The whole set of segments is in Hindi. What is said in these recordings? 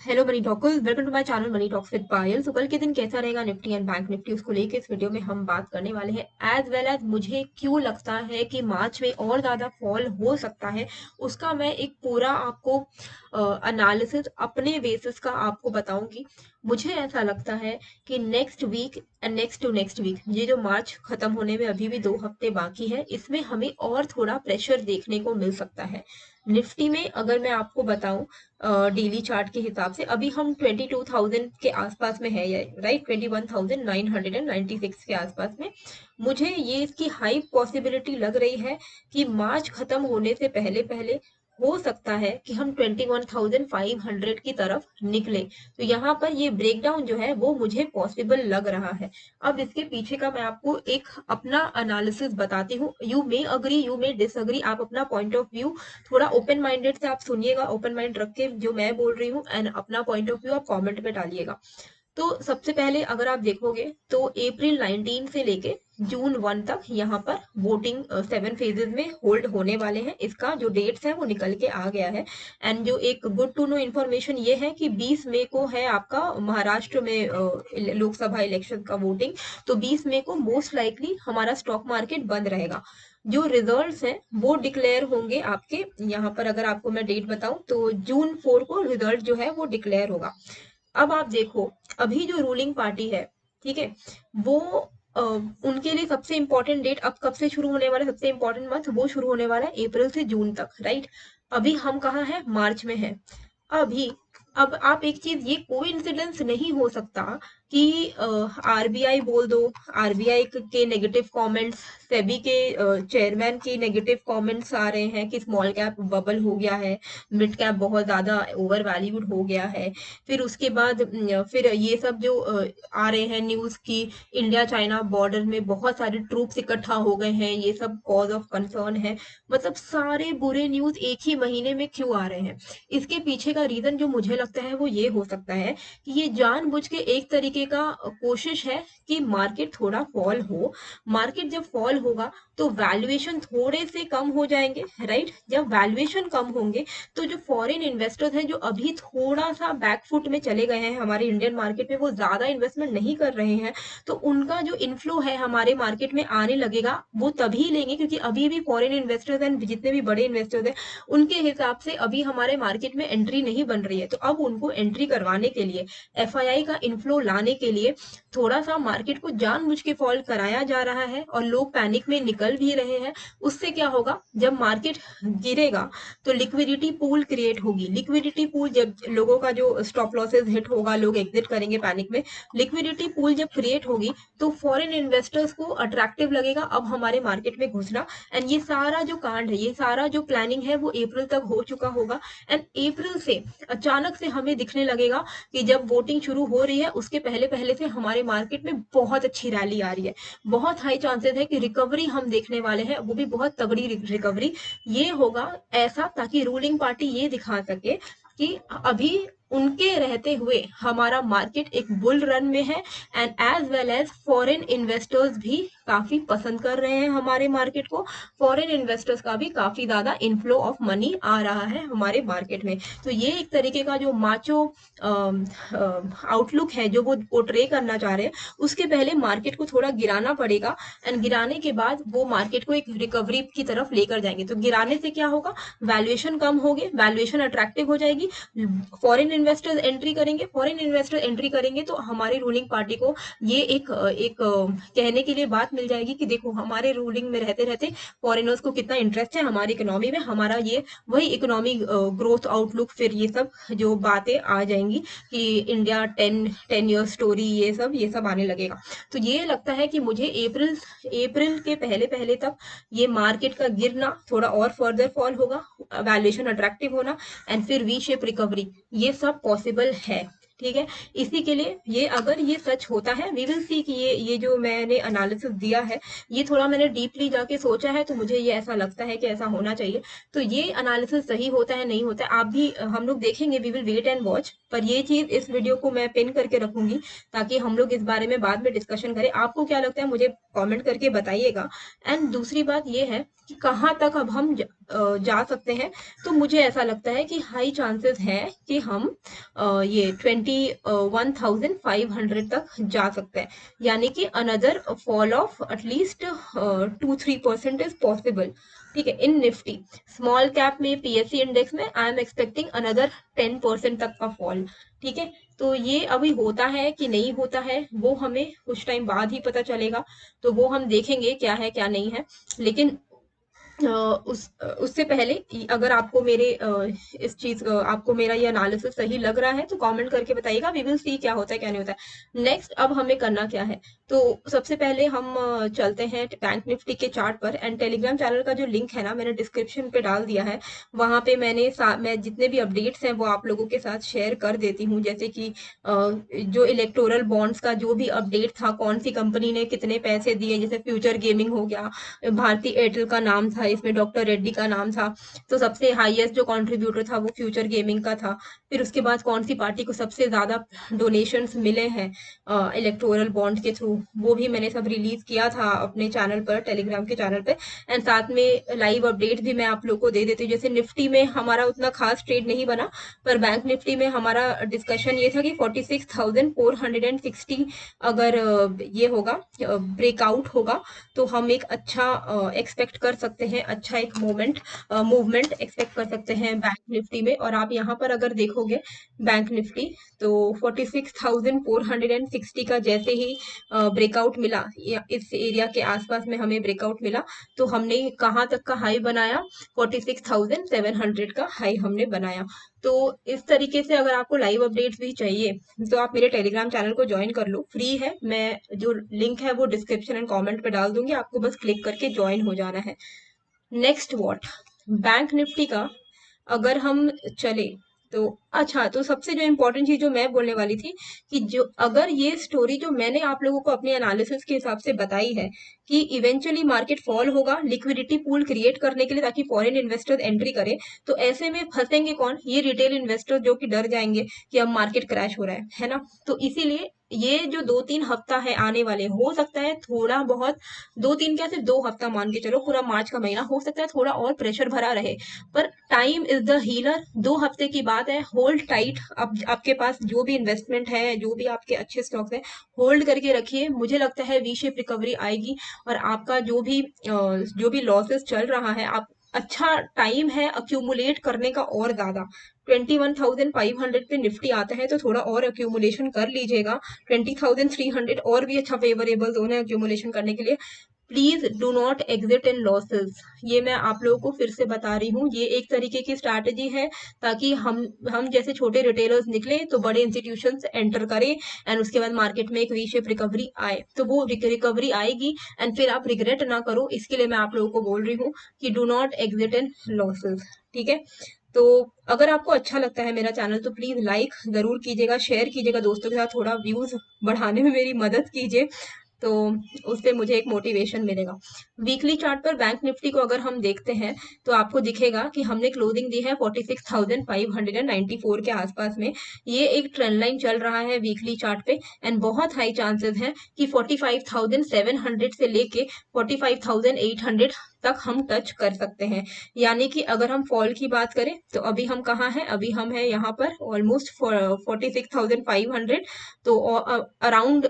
Hello money talkers, welcome to my channel money talks with Payal. तो कल के दिन कैसा रहेगा निफ्टी एंड बैंक निफ्टी, उसको लेके इस वीडियो में हम बात करने वाले हैं। एज वेल एज मुझे क्यों लगता है कि मार्च में और ज्यादा फॉल हो सकता है, उसका मैं एक पूरा आपको एनालिसिस अपने बेसिस का आपको बताऊंगी। मुझे ऐसा लगता है कि next week and next to next week, ये जो मार्च खत्म होने में अभी भी 2 हफ्ते बाकी है, इसमें हमें और थोड़ा प्रेशर देखने को मिल सकता है। निफ्टी में अगर मैं आपको बताऊं, डेली चार्ट के हिसाब से अभी हम 22,000 के आसपास में है, या राइट 21,996 के आसपास में। मुझे ये इसकी हाई पॉसिबिलिटी लग रही है कि मार्च खत्म होने से पहले पहले हो सकता है कि हम 21,500 की तरफ निकले। तो यहाँ पर ये ब्रेकडाउन जो है वो मुझे पॉसिबल लग रहा है। अब इसके पीछे का मैं आपको एक अपना एनालिसिस बताती हूँ। You may agree, you may disagree, आप अपना पॉइंट ऑफ व्यू थोड़ा ओपन माइंडेड से आप सुनिएगा, ओपन माइंड रख के जो मैं बोल रही हूँ, एंड अपना पॉइंट ऑफ व्यू आप कमेंट में डालिएगा। तो सबसे पहले अगर आप देखोगे तो अप्रैल 19 से लेके जून 1 तक यहाँ पर वोटिंग 7 फेजेस में होल्ड होने वाले हैं। इसका जो डेट्स है वो निकल के आ गया है। एंड जो एक गुड टू नो इन्फॉर्मेशन ये है कि 20 मई को है आपका महाराष्ट्र में लोकसभा इलेक्शन का वोटिंग। तो 20 मई को मोस्ट लाइकली हमारा स्टॉक मार्केट बंद रहेगा। जो रिजल्ट्स हैं वो डिक्लेयर होंगे आपके यहाँ पर। अगर आपको मैं डेट बताऊं तो जून 4 को रिजल्ट जो है वो डिक्लेयर होगा। अब आप देखो, अभी जो रूलिंग पार्टी है, ठीक है, वो उनके लिए सबसे इंपॉर्टेंट डेट अब कब से शुरू होने वाला है, सबसे इंपॉर्टेंट मंथ वो शुरू होने वाला है अप्रैल से जून तक, राइट। अभी हम कहाँ हैं, मार्च में है अभी। अब आप एक चीज, ये कोई इंसिडेंस नहीं हो सकता कि आरबीआई बोल दो, आरबीआई के नेगेटिव कमेंट्स, सेबी के चेयरमैन के नेगेटिव कमेंट्स आ रहे हैं कि स्मॉल कैप बबल हो गया है, मिड कैप बहुत ज्यादा ओवर वैल्यूड हो गया है। फिर उसके बाद फिर ये सब जो आ रहे हैं न्यूज की इंडिया चाइना बॉर्डर में बहुत सारे ट्रूप्स इकट्ठा हो गए हैं, ये सब कॉज ऑफ कंसर्न है। मतलब सारे बुरे न्यूज एक ही महीने में क्यों आ रहे हैं? इसके पीछे का रीजन जो मुझे लगता है वो ये हो सकता है कि ये जानबूझ के एक तरीके का कोशिश है कि मार्केट थोड़ा फॉल हो। मार्केट जब फॉल होगा तो वैल्यूएशन थोड़े से कम हो जाएंगे, राइट। जब वैल्यूएशन कम होंगे तो जो फॉरेन इन्वेस्टर्स हैं, जो अभी थोड़ा सा बैकफुट में चले गए हैं हमारे इंडियन मार्केट में, वो ज्यादा इन्वेस्टमेंट नहीं कर रहे हैं, तो उनका जो इन्फ्लो है हमारे मार्केट में आने लगेगा। वो तभी लेंगे क्योंकि अभी भी फॉरेन इन्वेस्टर्स एंड जितने भी बड़े इन्वेस्टर्स हैं उनके हिसाब से अभी हमारे मार्केट में एंट्री नहीं बन रही है। तो अब उनको एंट्री करवाने के लिए, एफआईआई का इन्फ्लो लाने के लिए थोड़ा सा मार्केट को जानबूझ के फॉल कराया जा रहा है और लोग पैनिक में निकल भी रहे हैं। उससे क्या होगा, जब मार्केट गिरेगा तो लिक्विडिटी पूल क्रिएट होगी। लिक्विडिटी पूल, जब लोगों का जो स्टॉप लॉसेस हिट होगा, लोग एग्जिट करेंगे पैनिक में, लिक्विडिटी पूल जब क्रिएट होगी तो फॉरेन इन्वेस्टर्स को अट्रैक्टिव लगेगा अब हमारे मार्केट में घुसना। एंड ये सारा जो कांड है, ये सारा जो प्लानिंग है वो अप्रैल तक हो चुका होगा। एंड अप्रैल से अचानक से हमें दिखने लगेगा कि जब वोटिंग शुरू हो रही है उसके पहले पहले से हमारे मार्केट में बहुत अच्छी रैली आ रही है। बहुत हाई चांसेस है कि रिकवरी हम देखने वाले हैं, वो भी बहुत तगड़ी रिकवरी। ये होगा ऐसा ताकि रूलिंग पार्टी ये दिखा सके कि अभी उनके रहते हुए हमारा मार्केट एक बुल रन में है। And as well as foreign investors भी काफी पसंद कर रहे हैं हमारे मार्केट को। फॉरेन इन्वेस्टर्स का भी काफी ज्यादा इनफ्लो ऑफ मनी आ रहा है हमारे मार्केट में। तो ये एक तरीके का जो माचो आउटलुक है जो वो पोर्ट्रे करना चाह रहे हैं, उसके पहले मार्केट को थोड़ा गिराना पड़ेगा। एंड गिराने के बाद वो मार्केट को एक रिकवरी की तरफ लेकर जाएंगे। तो गिराने से क्या होगा, वैल्यूएशन कम होगी, वैल्यूएशन अट्रैक्टिव हो जाएगी, फॉरेन इन्वेस्टर्स एंट्री करेंगे। फॉरेन इन्वेस्टर एंट्री करेंगे तो हमारी रूलिंग पार्टी को ये एक कहने के लिए बात मिल जाएगी कि देखो हमारे रूलिंग में रहते रहते फॉरेनर्स को कितना इंटरेस्ट है हमारी इकोनॉमी में, हमारा ये वही इकोनॉमी ग्रोथ आउटलुक, फिर ये सब जो बातें आ जाएंगी कि इंडिया 10 ईयर स्टोरी, ये सब आने लगेगा। तो ये लगता है कि मुझे अप्रैल के पहले पहले तक ये मार्केट का गिरना, थोड़ा और फर्दर फॉल होगा, वैल्यूएशन अट्रैक्टिव होना, एंड फिर वी शेप रिकवरी, ये सब पॉसिबल है। ठीक है, इसी के लिए ये अगर ये सच होता है, वी विल सी कि ये जो मैंने एनालिसिस दिया है ये थोड़ा मैंने डीपली जाके सोचा है, तो मुझे ये ऐसा लगता है कि ऐसा होना चाहिए। तो ये एनालिसिस सही होता है नहीं होता है आप भी हम लोग देखेंगे, we will wait and watch. पर ये चीज, इस वीडियो को मैं पिन करके रखूंगी ताकि हम लोग इस बारे में बाद में डिस्कशन करें। आपको क्या लगता है मुझे कमेंट करके बताइएगा। एंड दूसरी बात ये है कि कहाँ तक अब हम जा सकते हैं, तो मुझे ऐसा लगता है कि हाई चांसेस है कि हम ये 21,500 तक जा सकते हैं, यानी कि another fall of at least 2-3% is possible. ठीक है, इन निफ्टी स्मॉल कैप में पीएससी इंडेक्स में आई एम एक्सपेक्टिंग अनदर 10% तक का फॉल। ठीक है, तो ये अभी होता है कि नहीं होता है वो हमें कुछ टाइम बाद ही पता चलेगा, तो वो हम देखेंगे क्या है क्या नहीं है। लेकिन उससे पहले अगर आपको मेरे इस चीज आपको मेरा ये एनालिसिस सही लग रहा है तो कमेंट करके बताइएगा, वी विल सी क्या होता है क्या नहीं होता है। नेक्स्ट अब हमें करना क्या है, तो सबसे पहले हम चलते हैं बैंक निफ्टी के चार्ट पर, एंड टेलीग्राम चैनल का जो लिंक है ना मैंने डिस्क्रिप्शन पे डाल दिया है, वहां पे मैं जितने भी अपडेट्स हैं वो आप लोगों के साथ शेयर कर देती हूँ। जैसे कि जो इलेक्टोरल बॉन्ड्स का जो भी अपडेट था, कौन सी कंपनी ने कितने पैसे दिए, जैसे फ्यूचर गेमिंग हो गया, भारती एयरटेल का नाम था इसमें, डॉक्टर रेड्डी का नाम था, तो सबसे हाईएस्ट जो कंट्रीब्यूटर था वो फ्यूचर गेमिंग का था। फिर उसके बाद कौन सी पार्टी को सबसे ज्यादा डोनेशंस मिले हैं इलेक्टोरल बॉन्ड के थ्रू, वो भी मैंने सब रिलीज किया था अपने चैनल पर, टेलीग्राम के चैनल पे। एंड साथ में लाइव अपडेट भी मैं आप लोग को दे देती हूँ। जैसे निफ्टी में हमारा उतना खास ट्रेड नहीं बना, पर बैंक निफ्टी में हमारा डिस्कशन ये था कि 46,460 अगर ये होगा ब्रेकआउट होगा तो हम एक अच्छा एक्सपेक्ट कर सकते हैं, अच्छा एक मूवमेंट एक्सपेक्ट कर सकते हैं बैंक निफ्टी में। और आप यहाँ पर अगर देखोगे बैंक निफ्टी, तो 46,460 का जैसे ही ब्रेकआउट मिला, इस एरिया के आसपास में हमें ब्रेकआउट मिला, तो हमने कहाँ तक का हाई बनाया, 46,700 का हाई हमने बनाया। तो इस तरीके से अगर आपको लाइव अपडेट्स भी चाहिए तो आप मेरे टेलीग्राम चैनल को ज्वाइन कर लो, फ्री है। मैं जो लिंक है वो डिस्क्रिप्शन एंड कमेंट पे डाल दूंगी, आपको बस क्लिक करके ज्वाइन हो जाना है। नेक्स्ट व्हाट, बैंक निफ्टी का अगर हम चले तो अच्छा, तो सबसे जो इम्पोर्टेंट चीज जो मैं बोलने वाली थी कि जो अगर ये स्टोरी जो मैंने आप लोगों को अपने एनालिसिस के हिसाब से बताई है कि इवेंचुअली मार्केट फॉल होगा लिक्विडिटी पूल क्रिएट करने के लिए ताकि फॉरेन इन्वेस्टर एंट्री करे, तो ऐसे में फंसेंगे कौन, ये रिटेल इन्वेस्टर जो कि डर जाएंगे कि अब मार्केट क्रैश हो रहा है ना। तो इसीलिए ये जो 2-3 हफ्ता है आने वाले, हो सकता है थोड़ा बहुत, 2-3 क्या सिर्फ 2 हफ्ता मान के चलो, पूरा मार्च का महीना हो सकता है थोड़ा और प्रेशर भरा रहे, पर टाइम इज द हीलर। 2 हफ्ते की बात है, होल्ड टाइट। अब आपके पास जो भी इन्वेस्टमेंट है, जो भी आपके अच्छे स्टॉक्स है, होल्ड करके रखिए। मुझे लगता है वी शेप रिकवरी आएगी और आपका जो भी लॉसेस चल रहा है, आप अच्छा टाइम है अक्यूमुलेट करने का और ज्यादा। 21,500 पे निफ्टी आता है तो थोड़ा और अक्यूमुलेशन कर लीजिएगा। 20,300 और भी अच्छा फेवरेबल जोन है अक्यूमुलेशन करने के लिए। Please do not exit in losses, ये मैं आप लोगों को फिर से बता रही हूँ। ये एक तरीके की स्ट्रैटेजी है ताकि हम जैसे छोटे रिटेलर्स निकले तो बड़े इंस्टीट्यूशंस एंटर करें, एंड उसके बाद मार्केट में एक वी शेप रिकवरी आए, तो वो रिकवरी आएगी एंड फिर आप रिग्रेट ना करो। इसके लिए मैं आप लोगों को बोल रही हूँ कि do not exit in losses. ठीक है, तो अगर आपको अच्छा लगता है मेरा चैनल तो प्लीज लाइक जरूर कीजिएगा, शेयर कीजिएगा दोस्तों के साथ, थोड़ा व्यूज बढ़ाने में मेरी मदद कीजिए, तो उससे मुझे एक मोटिवेशन मिलेगा। वीकली चार्ट पर बैंक निफ्टी को अगर हम देखते हैं तो आपको दिखेगा कि हमने क्लोजिंग दी है 46,594 के आसपास में। ये एक ट्रेंड लाइन चल रहा है वीकली चार्ट पे, एंड बहुत हाई चांसेस हैं कि 45,700 से लेके 45,800 तक हम टच कर सकते हैं। यानी कि अगर हम फॉल की बात करें तो अभी हम कहाँ हैं, अभी हम हैं यहाँ पर ऑलमोस्ट 46,500, तो अराउंड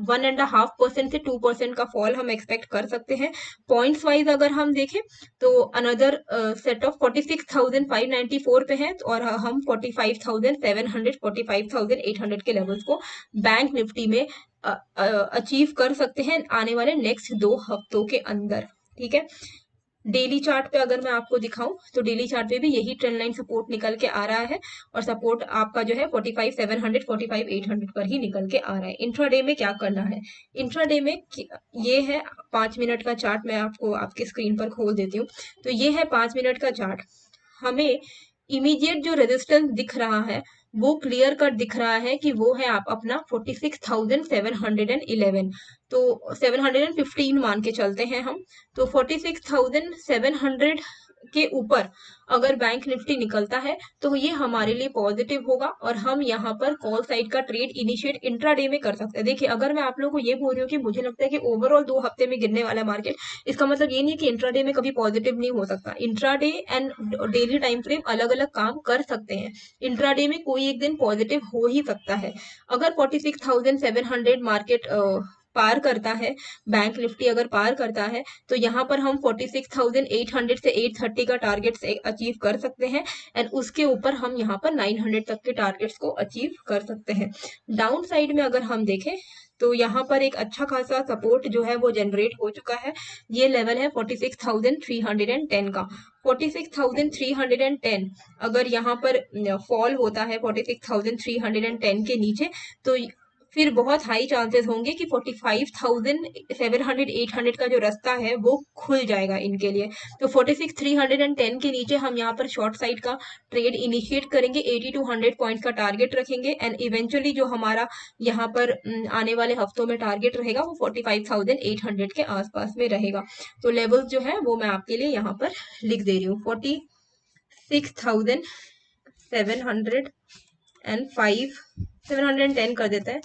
1.5% से 2% का फॉल हम एक्सपेक्ट कर सकते हैं। पॉइंट्स वाइज अगर हम देखें तो अनदर सेट ऑफ 46,594 पे है, और हम 45,700 45,800 के लेवल्स को बैंक निफ्टी में अचीव कर सकते हैं आने वाले नेक्स्ट 2 हफ्तों के अंदर। ठीक है, डेली चार्ट पे अगर मैं आपको दिखाऊं तो डेली चार्ट पे भी यही ट्रेंड लाइन सपोर्ट निकल के आ रहा है, और सपोर्ट आपका जो है 45,700 45,800 पर ही निकल के आ रहा है। इंट्राडे में क्या करना है, इंट्राडे में ये है 5 मिनट का चार्ट, मैं आपको आपके स्क्रीन पर खोल देती हूँ। तो ये है 5 मिनट का चार्ट, हमें इमीडिएट जो रेजिस्टेंस दिख रहा है वो क्लियर कट दिख रहा है कि वो है आप अपना 46,711, तो 715 मान के चलते हैं हम, तो 46,700 के ऊपर अगर बैंक निफ्टी निकलता है तो ये हमारे लिए पॉजिटिव होगा और हम यहाँ पर कॉल साइड का ट्रेड इनिशिएट इंट्राडे में कर सकते हैं। देखिए, अगर मैं आप लोगों को ये बोल रही हूँ कि मुझे लगता है कि ओवरऑल 2 हफ्ते में गिरने वाला है मार्केट, इसका मतलब ये नहीं है कि इंट्राडे में कभी पॉजिटिव नहीं हो सकता। Intraday and daily time frame अलग-अलग काम कर सकते हैं। इंट्राडे में कोई एक दिन पॉजिटिव हो ही सकता है। अगर 46,700 मार्केट पार करता है, बैंक निफ्टी अगर पार करता है, तो यहाँ पर हम 46,800 से 830 का टारगेट से अचीव कर सकते हैं एंड उसके ऊपर हम यहाँ पर 900 तक के टारगेट्स को अचीव कर सकते हैं। डाउन साइड में अगर हम देखें तो यहाँ पर एक अच्छा खासा सपोर्ट जो है वो जनरेट हो चुका है। ये लेवल है 46,310 का। 46,310 अगर यहाँ पर फॉल होता है 46,310 के नीचे, तो फिर बहुत हाई चांसेस होंगे कि 45,700 800 का जो रास्ता है वो खुल जाएगा इनके लिए। तो 46,310 के नीचे हम यहाँ पर शॉर्ट साइड का ट्रेड इनिशिएट करेंगे, 80 टू 100 पॉइंट का टारगेट रखेंगे एंड इवेंचुअली जो हमारा यहाँ पर आने वाले हफ्तों में टारगेट रहेगा वो 45,800 के आसपास में रहेगा। तो लेवल्स जो है वो मैं आपके लिए यहाँ पर लिख दे रही हूँ, 46,705 710 कर देता है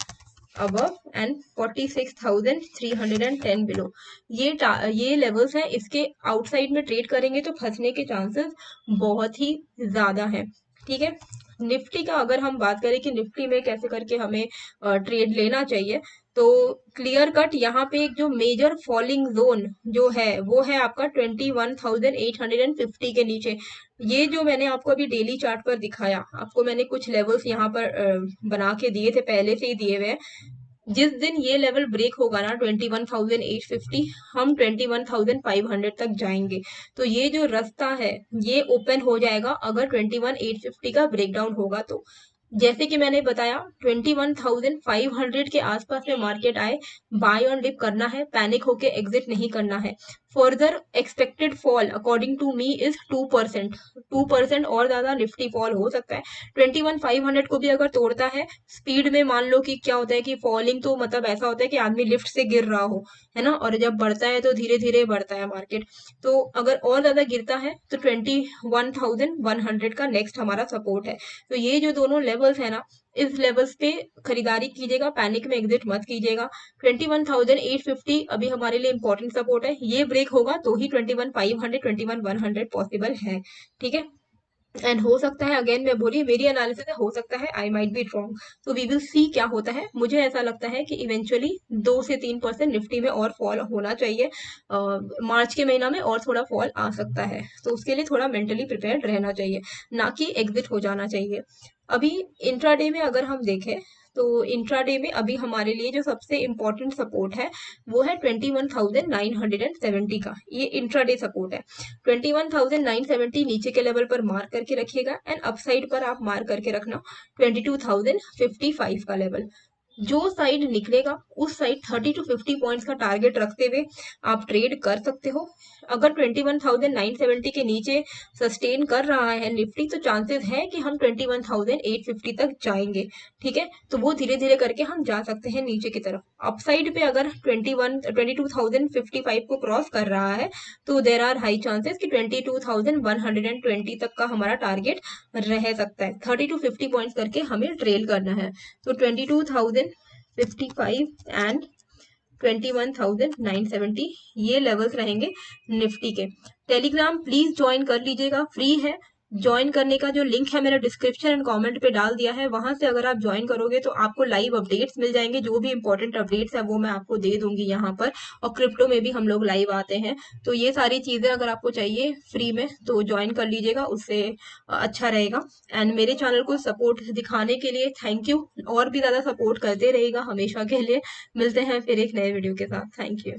above and 46,310 below। ये लेवल्स हैं, इसके आउटसाइड में ट्रेड करेंगे तो फंसने के चांसेस बहुत ही ज्यादा हैं। ठीक है, निफ्टी का अगर हम बात करें कि निफ्टी में कैसे करके हमें ट्रेड लेना चाहिए, तो क्लियर कट यहाँ पे एक जो मेजर फॉलिंग जोन जो है वो है आपका 21,850 के नीचे। ये जो मैंने आपको अभी डेली चार्ट पर दिखाया, आपको मैंने कुछ लेवल्स यहाँ पर बना के दिए थे, पहले से ही दिए हुए हैं। जिस दिन ये लेवल ब्रेक होगा ना 21,850, हम 21,500 तक जाएंगे। तो ये जो रास्ता है ये ओपन हो जाएगा अगर 21,850 का ब्रेकडाउन होगा तो। जैसे कि मैंने बताया 21,500 के आसपास में मार्केट आए, बाय ऑन डिप करना है, पैनिक होके एग्जिट नहीं करना है। Further expected fall according to me is 2%। 2% और ज्यादा निफ्टी फॉल हो सकता है। 21,500 को भी अगर तोड़ता है स्पीड में, मान लो कि क्या होता है कि फॉलिंग तो मतलब ऐसा होता है कि आदमी लिफ्ट से गिर रहा हो, है ना, और जब बढ़ता है तो धीरे धीरे बढ़ता है मार्केट। तो अगर और ज्यादा गिरता है तो 21,100 का नेक्स्ट हमारा सपोर्ट है। तो ये जो दोनों लेवल्स है ना, इस लेवल्स पे खरीदारी कीजिएगा, पैनिक में एग्जिट मत कीजिएगा। 21,850 अभी हमारे लिए इंपॉर्टेंट सपोर्ट है, ये ब्रेक होगा तो ही 21,500 21,100 पॉसिबल है। ठीक है, एंड हो सकता है, अगेन मैं बोली मेरी एनालिसिस है, हो सकता है आई माइट बी रॉन्ग, तो वी विल सी क्या होता है। मुझे ऐसा लगता है कि इवेंचुअली 2 से 3% निफ्टी में और फॉल होना चाहिए। मार्च के महीना में और थोड़ा फॉल आ सकता है, तो उसके लिए थोड़ा मेंटली प्रिपेयर्ड रहना चाहिए, ना कि एग्जिट हो जाना चाहिए। अभी इंट्राडे में अगर हम देखें तो इंट्राडे में अभी हमारे लिए जो सबसे इम्पोर्टेंट सपोर्ट है वो है 21,970 का, ये इंट्राडे सपोर्ट है। 21,970 नीचे के लेवल पर मार्क करके रखिएगा एंड अपसाइड पर आप मार्क करके रखना 22,055 का लेवल। जो साइड निकलेगा उस साइड 30 टू 50 पॉइंट्स का टारगेट रखते हुए आप ट्रेड कर सकते हो। अगर 21,970 के नीचे सस्टेन कर रहा है निफ्टी तो चांसेस है कि हम 21,850 तक जाएंगे। ठीक है, तो वो धीरे धीरे करके हम जा सकते हैं नीचे की तरफ। अपसाइड पे अगर 22,055 को क्रॉस कर रहा है तो देर आर हाई चांसेस कि 22,120 तक का हमारा टारगेट रह सकता है। 30 टू 50 पॉइंट्स करके हमें ट्रेल करना है। तो 22,055 एंड 21,970 ये लेवल्स रहेंगे निफ्टी के। टेलीग्राम प्लीज ज्वाइन कर लीजिएगा, फ्री है। ज्वाइन करने का जो लिंक है मेरा डिस्क्रिप्शन एंड कमेंट पे डाल दिया है, वहां से अगर आप ज्वाइन करोगे तो आपको लाइव अपडेट्स मिल जाएंगे, जो भी इंपॉर्टेंट अपडेट्स है वो मैं आपको दे दूंगी यहाँ पर। और क्रिप्टो में भी हम लोग लाइव आते हैं, तो ये सारी चीजें अगर आपको चाहिए फ्री में तो ज्वाइन कर लीजिएगा, उससे अच्छा रहेगा। एंड मेरे चैनल को सपोर्ट दिखाने के लिए थैंक यू, और भी ज्यादा सपोर्ट करते रहेगा हमेशा के लिए। मिलते हैं फिर एक नए वीडियो के साथ, थैंक यू।